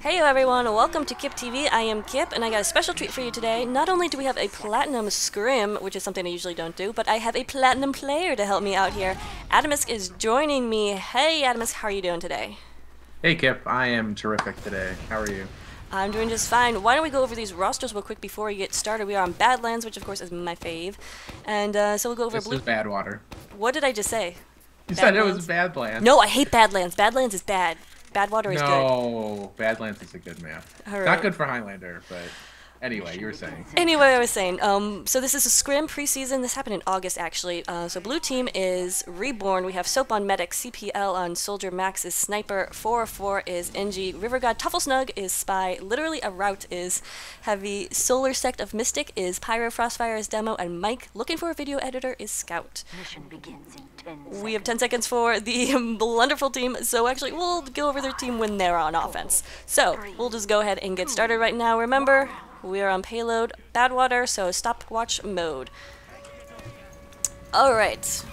Hey everyone, welcome to Kip TV. I am Kip, and I got a special treat for you today. Not only do we have a platinum scrim, which is something I usually don't do, but I have a platinum player to help me out here. Atomsk is joining me. Hey Atomsk, how are you doing today? Hey Kip, I am terrific today. How are you? I'm doing just fine. Why don't we go over these rosters real quick before we get started? We are on Badlands, which of course is my fave. And so we'll go over This is Badwater. What did I just say? You said it was Badlands? Badlands. No, I hate Badlands. Badlands is bad. Badwater is good. No, Badlands is a good map. All Not right. good for Highlander, but anyway, you were saying. Anyway, I was saying, so this is a scrim preseason. This happened in August, actually. So blue team is Reborn. We have Soap on Medic, CPL on Soldier, Max is Sniper, 404 is NG, River God, Tuffle Snug is Spy, Literally a Route is Heavy, Solar Sect of Mystic is Pyro, Frostfire is Demo, and Mike, looking for a video editor, is Scout. Mission begins in 10 We have 10 seconds for the Blunderful team, so actually we'll go over their team when they're on offense. So, we'll just go ahead and get started right now. Remember, we are on payload Badwater, so stopwatch mode. Alright.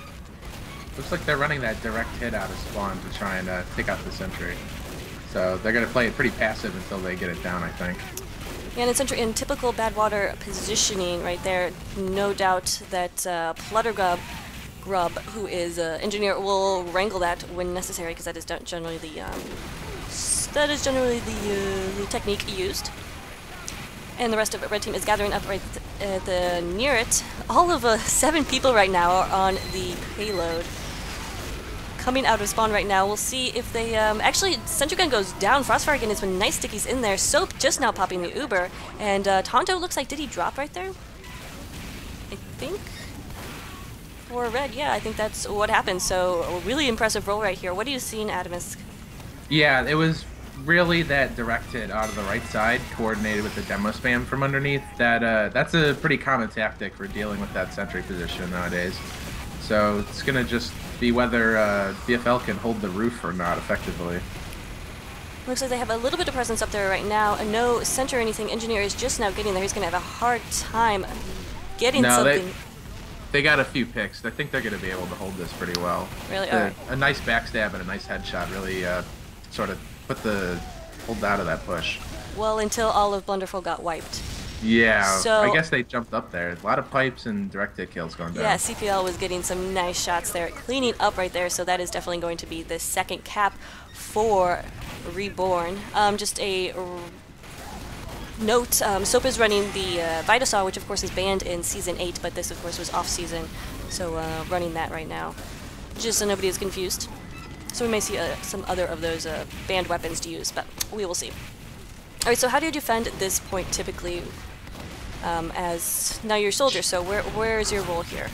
Looks like they're running that direct hit out of spawn to try and take out the sentry. So they're going to play it pretty passive until they get it down, I think. And it's in typical Badwater positioning right there. No doubt that Grub, who is engineer, will wrangle that when necessary, because that is generally the the technique used. And the rest of the red team is gathering up right near it. All of 7 people right now are on the payload. Coming out of spawn right now. We'll see if they actually sentry gun goes down. Frostfire again has been nice stickies in there. Soap just now popping the Uber, and Tonto looks like, did he drop right there? I think for red, yeah, I think that's what happened. So a really impressive roll right here. What are you seeing, Atomisk? Yeah, it was really that direct hit out of the right side, coordinated with the demo spam from underneath. That's a pretty common tactic for dealing with that sentry position nowadays. So it's gonna just be whether BFL can hold the roof or not effectively. Looks like they have a little bit of presence up there right now. No center or anything. Engineer is just now getting there. He's gonna have a hard time getting something. They got a few picks. I think they're gonna be able to hold this pretty well. Really? All right. A nice backstab and a nice headshot really sort of pulled out of that push. Well, until all of Blunderful got wiped. Yeah, So, I guess they jumped up there. A lot of pipes and direct hit kills going down. yeah, CPL was getting some nice shots there, cleaning up right there, so that is definitely going to be the second cap for Reborn. Just a note, Soap is running the Vitasaw, which of course is banned in Season 8, but this of course was off-season, so running that right now. Just so nobody is confused. So we may see some other of those banned weapons to use, but we will see. Alright, so how do you defend this point typically as... Now you're a soldier, so where is your role here?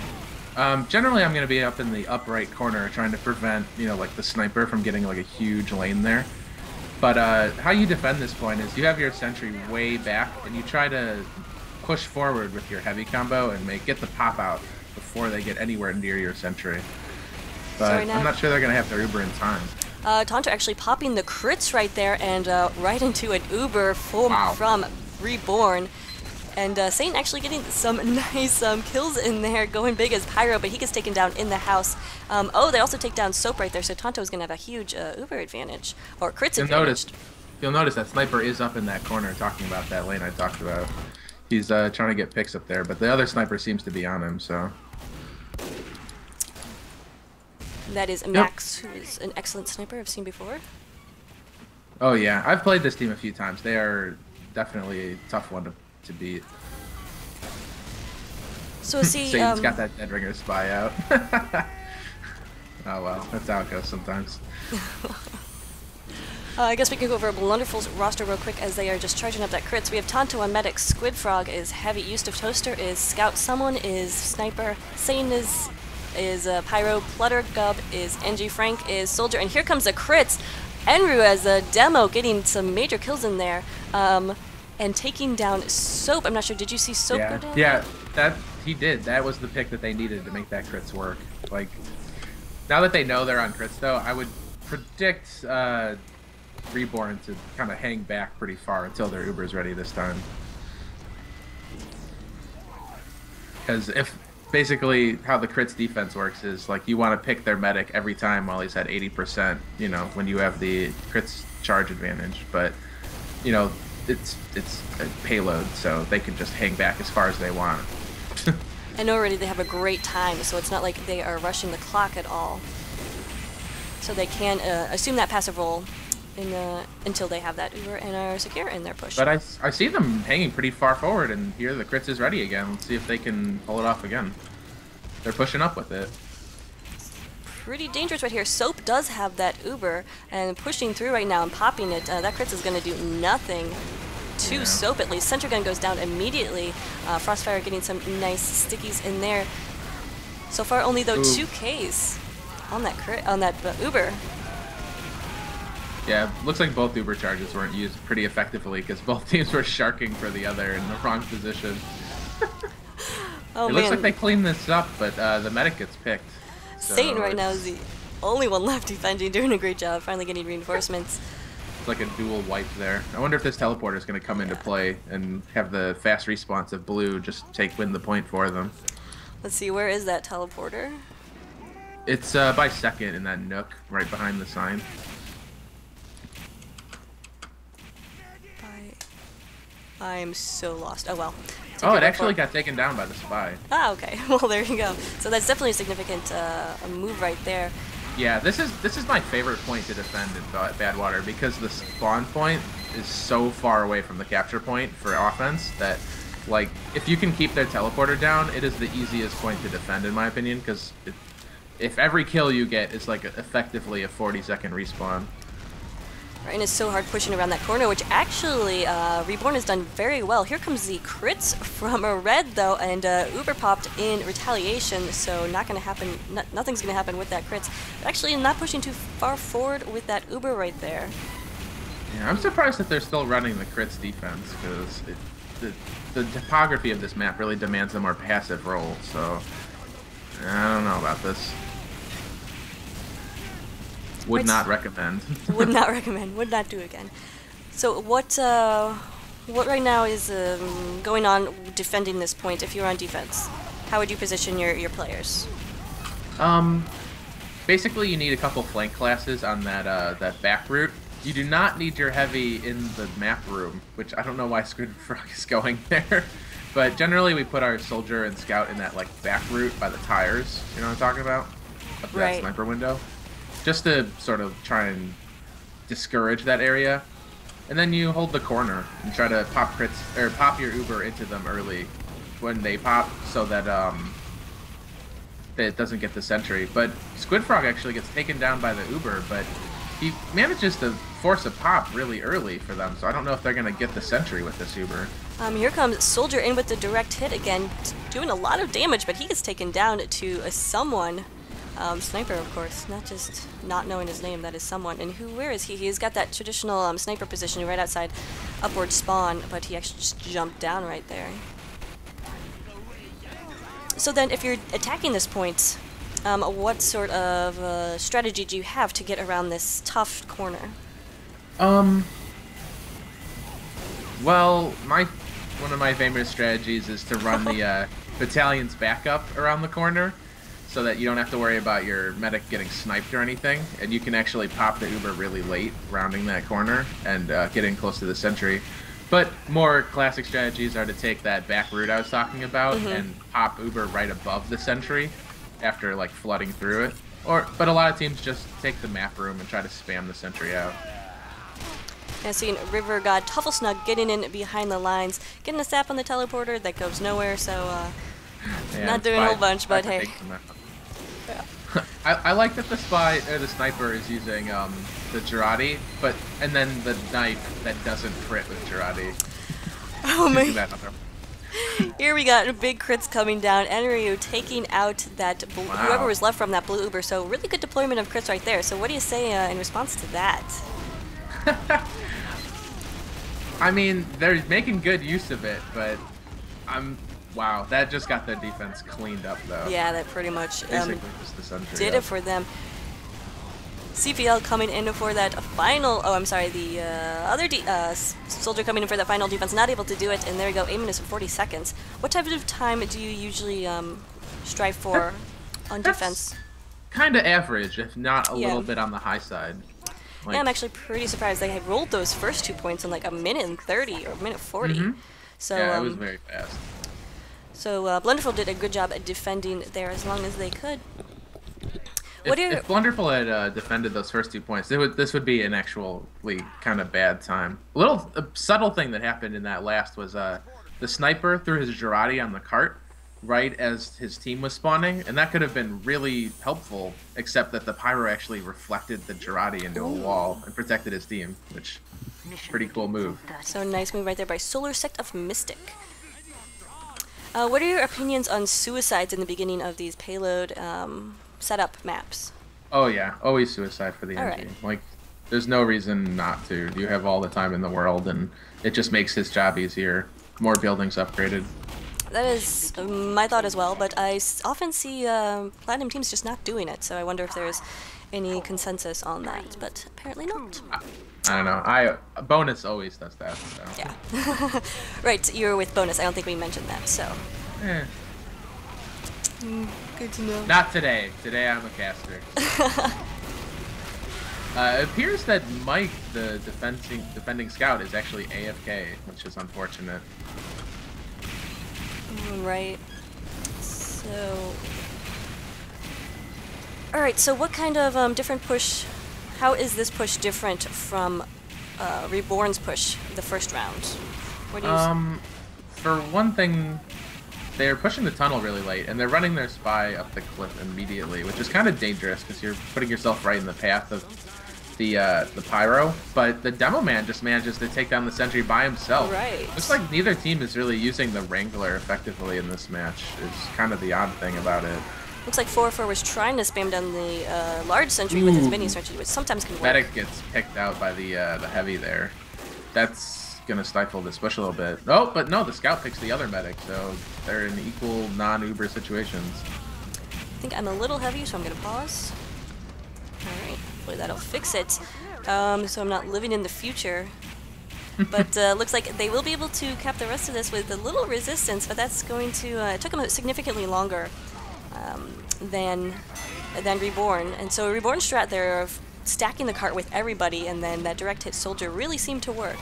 Generally, I'm going to be up in the upright corner trying to prevent, like the sniper from getting like a huge lane there. But how you defend this point is you have your sentry way back and you try to push forward with your heavy combo and get the pop out before they get anywhere near your sentry. But I'm not sure they're going to have their Uber in time. Tonto actually popping the crits right there and right into an Uber from Reborn. And Satan actually getting some nice kills in there, going big as Pyro, but he gets taken down in the house. Oh, they also take down Soap right there, so Tonto's going to have a huge Uber advantage, or crits advantage. You'll notice that Sniper is up in that corner talking about that lane I talked about. He's trying to get picks up there, but the other Sniper seems to be on him, so... That is Max, who is an excellent sniper I've seen before. Oh yeah, I've played this team a few times. They are definitely a tough one to beat. So we'll see. Satan's got that Dead Ringer spy out. Oh well, that's how it goes sometimes. I guess we can go over Blunderful's roster real quick as they are just charging up that crits. We have Tonto on Medic, Squid Frog is Heavy, Eustace Toaster is Scout, Someone is Sniper, Satan is Pyro, Plutter Gub is NG, Frank is Soldier, and here comes the crits. Enru as a demo getting some major kills in there, and taking down Soap. I'm not sure, did you see Soap go down? Yeah, he did. That was the pick that they needed to make that crits work. Like, now that they know they're on crits though, I would predict Reborn to kind of hang back pretty far until their Uber's ready this time. Because if basically how the crits defense works is like you want to pick their medic every time while he's at 80%, when you have the crits charge advantage. But you know, it's a payload, so they can just hang back as far as they want. And already they have a great time, so it's not like they are rushing the clock at all. So they can assume that passive roll until they have that Uber and are secure in their push. But I see them hanging pretty far forward, and here the crits is ready again. Let's see if they can pull it off again. They're pushing up with it. Pretty dangerous right here. Soap does have that Uber, and pushing through right now and popping it. That crits is going to do nothing to Soap at least. Sentry Gun goes down immediately. Frostfire getting some nice stickies in there. So far, only though 2 Ks on that Uber. Yeah, looks like both Uber charges weren't used pretty effectively because both teams were sharking for the other in the wrong position. Oh, it looks like they cleaned this up, but the medic gets picked. So Satan right now is the only one left defending, doing a great job, finally getting reinforcements. It's like a dual wipe there. I wonder if this teleporter is going to come into play and have the fast response of blue just win the point for them. Let's see, where is that teleporter? It's by second in that nook right behind the sign. I am so lost. Oh well. Oh, it actually got taken down by the spy. Ah, okay. Well, there you go. So that's definitely a significant move right there. Yeah, this is my favorite point to defend in Badwater because the spawn point is so far away from the capture point for offense that, like, if you can keep their teleporter down, it is the easiest point to defend in my opinion because if every kill you get is like effectively a 40-second respawn. Right, and it's so hard pushing around that corner, which actually Reborn has done very well. Here comes the crits from a red, though, and Uber popped in retaliation, so not going to happen. Nothing's going to happen with that crits. But actually, not pushing too far forward with that Uber right there. Yeah, I'm surprised that they're still running the crits defense because the topography of this map really demands a more passive role. So I don't know about this. Would not recommend. Would not recommend. Would not do again. So what right now is going on defending this point? If you're on defense, how would you position your players? Basically, you need a couple flank classes on that back route. You do not need your heavy in the map room, which I don't know why Squid Frog is going there. But generally, we put our soldier and scout in that like back route by the tires. You know what I'm talking about? Up to that sniper window. Just to sort of try and discourage that area. And then you hold the corner and try to pop crits or pop your Uber into them early when they pop so that it doesn't get the sentry. But Squid Frog actually gets taken down by the Uber, but he manages to force a pop really early for them, so I don't know if they're going to get the sentry with this Uber. Here comes Soldier in with the direct hit again, doing a lot of damage, but he gets taken down to someone. Sniper, of course, not just not knowing his name, that is someone. And where is he? He's got that traditional sniper position right outside upward spawn, but he actually just jumped down right there. So then, if you're attacking this point, what sort of strategy do you have to get around this tough corner? Well, one of my famous strategies is to run the battalion's backup around the corner, so that you don't have to worry about your medic getting sniped or anything, and you can actually pop the Uber really late, rounding that corner, and getting close to the sentry. But more classic strategies are to take that back route I was talking about and pop Uber right above the sentry after like flooding through it. But a lot of teams just take the map room and try to spam the sentry out. Yeah, seeing River God Tufflesnug getting in behind the lines, getting a sap on the teleporter that goes nowhere, so not doing a whole bunch, but hey. Yeah. I like that the sniper is using the Girardi, and then the knife that doesn't crit with Girardi. Oh man! Here we got big crits coming down. Enryu taking out that whoever was left from that blue Uber. So really good deployment of crits right there. So what do you say in response to that? I mean, they're making good use of it, but wow, that just got their defense cleaned up, though. Yeah, that pretty much basically just the sentry did it for them. CPL coming in for that final. Oh, I'm sorry. The other soldier coming in for that final defense, not able to do it. And there we go. 8 minutes and 40 seconds. What type of time do you usually strive for on defense? Kind of average, if not a little bit on the high side. Like, Yeah, I'm actually pretty surprised they had rolled those first 2 points in like a minute and 30 or a minute 40. So, yeah, it was very fast. So Blunderful did a good job at defending there as long as they could. If Blunderful had defended those first 2 points, this would be an actually kind of bad time. A subtle thing that happened in that last was the sniper threw his Girardi on the cart right as his team was spawning, and that could have been really helpful, except that the Pyro actually reflected the Girardi into a wall and protected his team, which pretty cool move. So nice move right there by Solar Sect of Mystic. What are your opinions on suicides in the beginning of these payload setup maps? Oh yeah, always suicide for the NG. Right. Like, there's no reason not to. You have all the time in the world, and it just makes his job easier. More buildings upgraded. That is my thought as well, but I often see Platinum teams just not doing it, so I wonder if there's any consensus on that, but apparently not. I don't know. Bonus always does that. So. Yeah. Right, you're with Bonus. I don't think we mentioned that, so. Eh. Good to know. Not today. Today I'm a caster. It appears that Mike, the defending scout, is actually AFK, which is unfortunate. Right. So. Alright, so what kind of different push. How is this push different from Reborn's push the first round? What do you For one thing, they're pushing the tunnel really late, and they're running their spy up the cliff immediately, which is kind of dangerous because you're putting yourself right in the path of the Pyro. But the Demo Man just manages to take down the sentry by himself. Right. Looks like neither team is really using the Wrangler effectively in this match. Is kind of the odd thing about it. Looks like 4-4 was trying to spam down the large sentry with his mini sentry, which sometimes can work. Medic gets picked out by the heavy there. That's gonna stifle this push a little bit. Oh, but no, the scout picks the other medic, so they're in equal non-Uber situations. I think I'm a little heavy, so I'm gonna pause. Alright, hopefully that'll fix it. So I'm not living in the future. But looks like they will be able to cap the rest of this with a little resistance, but that's going to... it took them significantly longer than Reborn. And so Reborn's strat there of stacking the cart with everybody and then that direct hit soldier really seemed to work.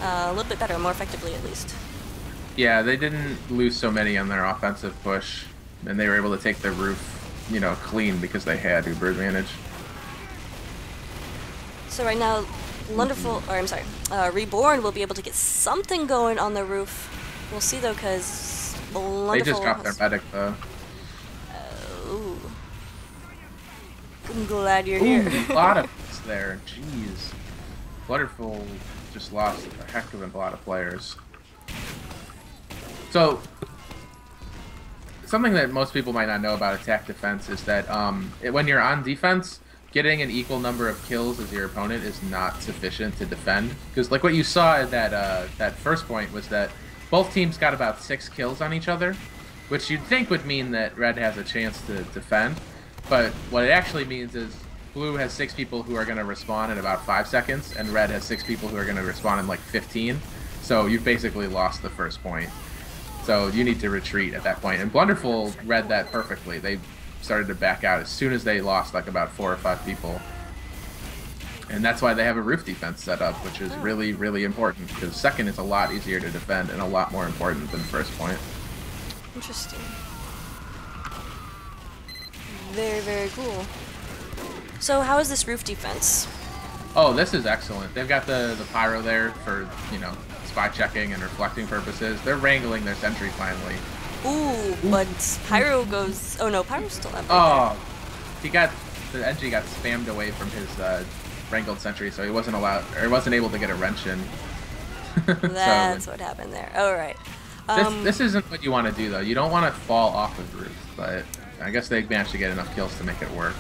A little bit better, more effectively at least. Yeah, they didn't lose so many on their offensive push, and they were able to take the roof, you know, clean because they had Uber advantage. So right now, Reborn will be able to get something going on the roof. We'll see though, because They just dropped their medic though. Ooh. I'm glad you're here. A lot of hits there. Jeez. Blunderful just lost a heck of a lot of players. So, something that most people might not know about attack defense is that when you're on defense, getting an equal number of kills as your opponent is not sufficient to defend. Because like what you saw at that first point was that both teams got about 6 kills on each other, which you'd think would mean that Red has a chance to defend. But what it actually means is Blue has 6 people who are going to respawn in about 5 seconds, and Red has 6 people who are going to respawn in like 15. So you've basically lost the first point. So you need to retreat at that point. And Blunderful read that perfectly. They started to back out as soon as they lost like about 4 or 5 people. And that's why they have a roof defense set up, which is really, really important, because second is a lot easier to defend and a lot more important than first point. Interesting. Very, very cool. So how is this roof defense? Oh, this is excellent. They've got the Pyro there for, you know, spy checking and reflecting purposes. They're wrangling their sentry finally. Ooh, but Pyro goes... Oh no, Pyro's still up. Oh, the NG got spammed away from his wrangled sentry, so he wasn't able to get a wrench in. That's what happened there. All right. This isn't what you want to do, though. You don't want to fall off of the roof, but I guess they managed to get enough kills to make it work.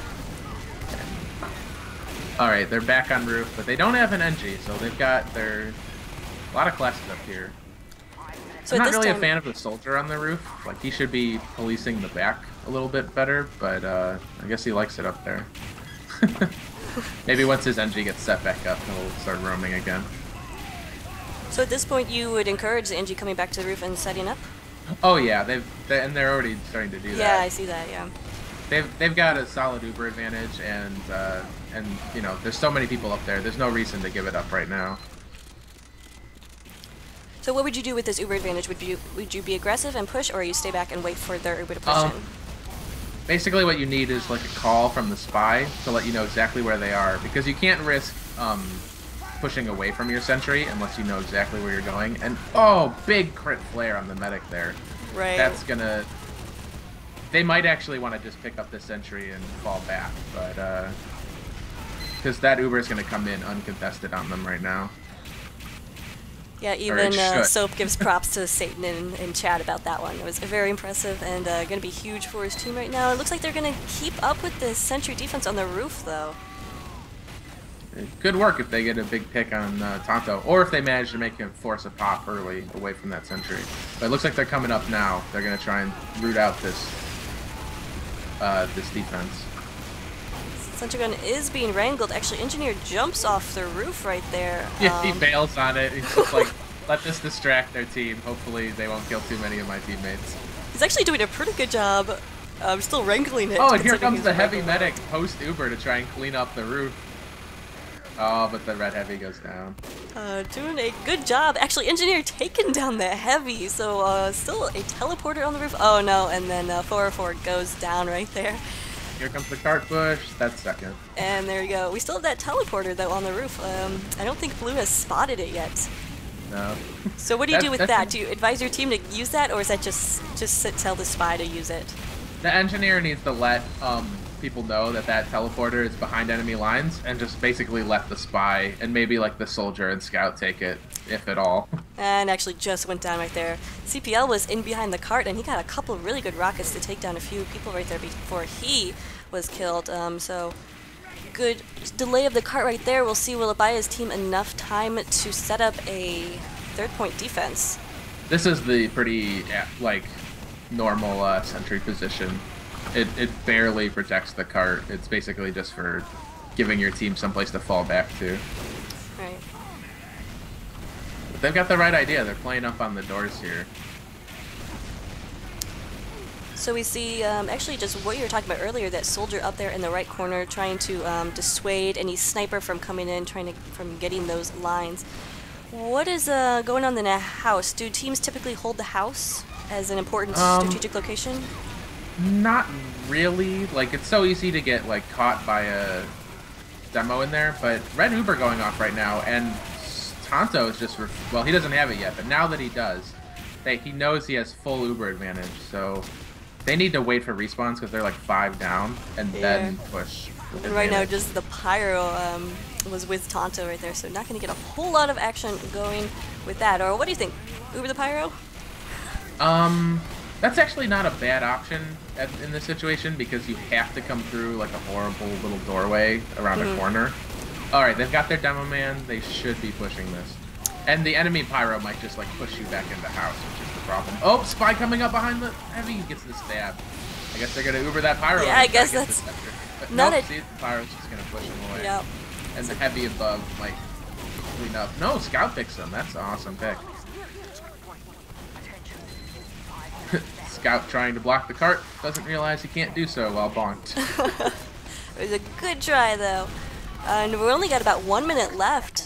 Alright, they're back on roof, but they don't have an NG, so they've got a lot of classes up here. So I'm not really a fan of the soldier on the roof. Like, he should be policing the back a little bit better, but I guess he likes it up there. Maybe once his NG gets set back up, he'll start roaming again. So at this point, you would encourage the NG coming back to the roof and setting up? Oh yeah, they're already starting to do that. Yeah, I see that. Yeah. they've got a solid Uber advantage, and you know, there's so many people up there. There's no reason to give it up right now. So what would you do with this Uber advantage? Would you be aggressive and push, or you stay back and wait for their Uber to push in? Basically, what you need is like a call from the spy to let you know exactly where they are, because you can't risk pushing away from your sentry unless you know exactly where you're going. And oh, big crit flare on the medic there. Right. That's gonna. They might actually want to just pick up the sentry and fall back, but because that Uber is gonna come in uncontested on them right now. Yeah, even Soap gives props to Satan in chat about that one. It was very impressive and going to be huge for his team right now. It looks like they're going to keep up with the sentry defense on the roof, though. Good work if they get a big pick on Tonto, or if they manage to make him force a pop early away from that sentry. But it looks like they're coming up now. They're going to try and root out this defense. Sentry gun is being wrangled. Actually, Engineer jumps off the roof right there. Yeah, he bails on it. He's just like, let this distract their team. Hopefully they won't kill too many of my teammates. He's actually doing a pretty good job. Still wrangling it. Oh, and here comes the heavy medic post-Uber to try and clean up the roof. Oh, but the red heavy goes down. Doing a good job. Actually, Engineer taking down the heavy, so still a teleporter on the roof. Oh no, and then 404 goes down right there. Here comes the cart bush. That's second. And there you go. We still have that teleporter, though, on the roof. I don't think Blue has spotted it yet. No. So what do you do with that? Do you advise your team to use that, or is that just tell the spy to use it? The engineer needs to let people know that teleporter is behind enemy lines, and just basically let the spy and maybe like the soldier and scout take it, if at all. And actually just went down right there. CPL was in behind the cart, and he got a couple of really good rockets to take down a few people right there before he was killed. So good delay of the cart right there. We'll see, will it buy his team enough time to set up a third-point defense? This is the pretty like normal sentry position. It barely protects the cart. It's basically just for giving your team someplace to fall back to. Right. But they've got the right idea. They're playing up on the doors here. So we see, actually just what you were talking about earlier, that soldier up there in the right corner trying to dissuade any sniper from coming in, from getting those lines. What is going on in the house? Do teams typically hold the house as an important strategic location? Not really. Like, it's so easy to get like caught by a demo in there, but Red Uber going off right now, and Tonto is just, well, he doesn't have it yet, but now that he does, he knows he has full Uber advantage, so they need to wait for respawns because they're like 5 down, and then push. And right now, just the Pyro was with Tonto right there, so not going to get a whole lot of action going with that. Or what do you think? Uber the Pyro? That's actually not a bad option in this situation, because you have to come through like a horrible little doorway around a corner. Alright, they've got their demo man. They should be pushing this. And the enemy Pyro might just like push you back into house, which is the problem. Oh, spy coming up behind the heavy, gets the stab. I guess they're gonna Uber that Pyro. Yeah, I guess that's not it. See, the Pyro's just gonna push him away. Yep. And the heavy above might clean up. No, Scout picks him. That's an awesome pick. Scout trying to block the cart, doesn't realize he can't do so while bonked. It was a good try, though. And we've only got about 1 minute left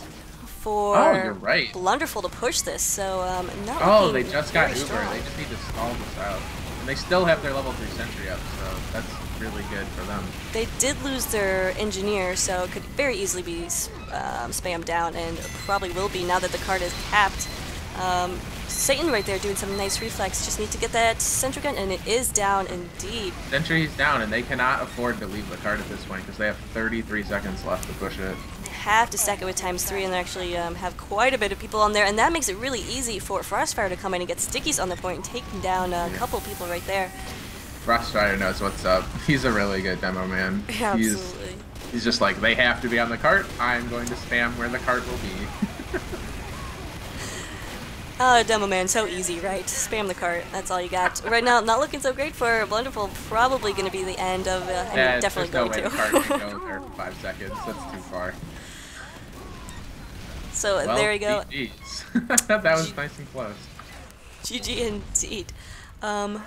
for you're right. Blunderful to push this, so not oh, looking they just got Uber. strong. They just need to stall this out. And they still have their level 3 sentry up, so that's really good for them. They did lose their engineer, so it could very easily be spammed down, and probably will be now that the card is capped. Satan right there doing some nice reflex. Just need to get that sentry gun, and it is down indeed. Sentry's down, and they cannot afford to leave the card at this point because they have 33 seconds left to push it. Have to stack it with ×3, and they actually have quite a bit of people on there, and that makes it really easy for Frostfire to come in and get stickies on the point and taking down a couple people right there. Frostfire knows what's up. He's a really good demo man. Yeah, absolutely. He's just like, they have to be on the cart. I'm going to spam where the cart will be. Demo man, so easy, right? Spam the cart, that's all you got. Right now, not looking so great for Blunderful. Probably going to be the end of, yeah, definitely there's no going way to. the cart can go there for 5 seconds. That's too far. So well, there you go. GG's. That was nice and close. GG indeed. I'm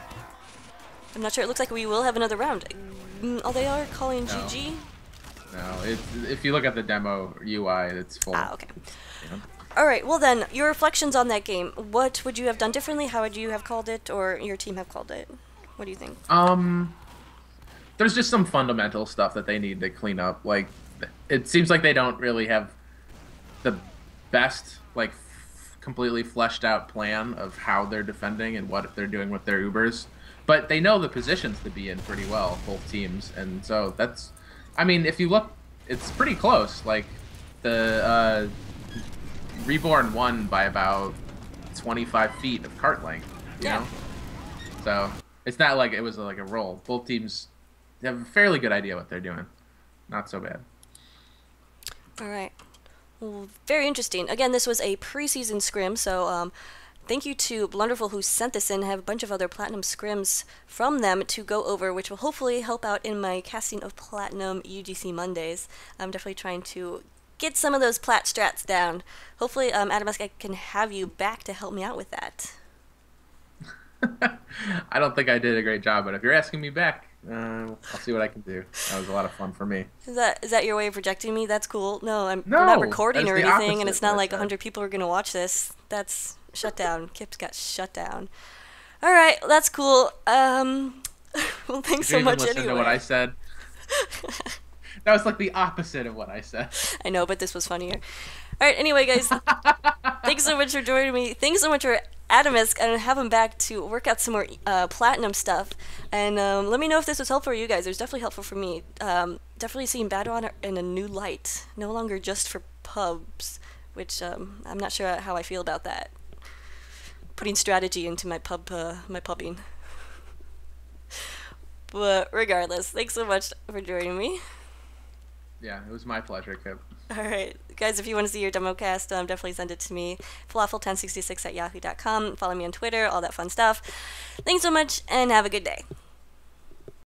not sure. It looks like we will have another round. Oh, they are calling No. GG? No, if you look at the demo UI, it's full. Ah, okay. Yeah. Alright, well then, your reflections on that game. What would you have done differently? How would you have called it, or your team have called it? What do you think? There's just some fundamental stuff that they need to clean up. Like, it seems like they don't really have the best, like, completely fleshed out plan of how they're defending and what they're doing with their Ubers. But they know the positions to be in pretty well, both teams. And so that's, I mean, if you look, it's pretty close. Like, the Reborn won by about 25 feet of cart length, you know? So it's not like it was like a roll. Both teams have a fairly good idea what they're doing. Not so bad. All right. Well, very interesting. Again, this was a preseason scrim, so thank you to Blunderful who sent this in. I have a bunch of other Platinum scrims from them to go over, which will hopefully help out in my casting of Platinum UGC Mondays. I'm definitely trying to get some of those plat strats down. Hopefully, atom-isk, I can have you back to help me out with that. I don't think I did a great job, but if you're asking me back, I'll see what I can do. That was a lot of fun for me. Is that your way of rejecting me? That's cool. No, we're No, not recording or that's the anything, and it's not opposite, like that's 100 people are going to watch this. That's shut down. Kip's got shut down. All right, that's cool. Well, thanks so much listen anyway. to what I said. That was like the opposite of what I said. I know, but this was funnier. All right, anyway, guys, thanks so much for joining me. Thanks so much for atom-isk, and have him back to work out some more Platinum stuff. And let me know if this was helpful for you guys. It was definitely helpful for me. Definitely seeing Badwater in a new light. No longer just for pubs, which I'm not sure how I feel about that. Putting strategy into my pubbing. But regardless, thanks so much for joining me. Yeah, it was my pleasure, Kip. Alright, guys, if you want to see your demo cast, definitely send it to me. Falafel1066@yahoo.com. Follow me on Twitter, all that fun stuff. Thanks so much, and have a good day.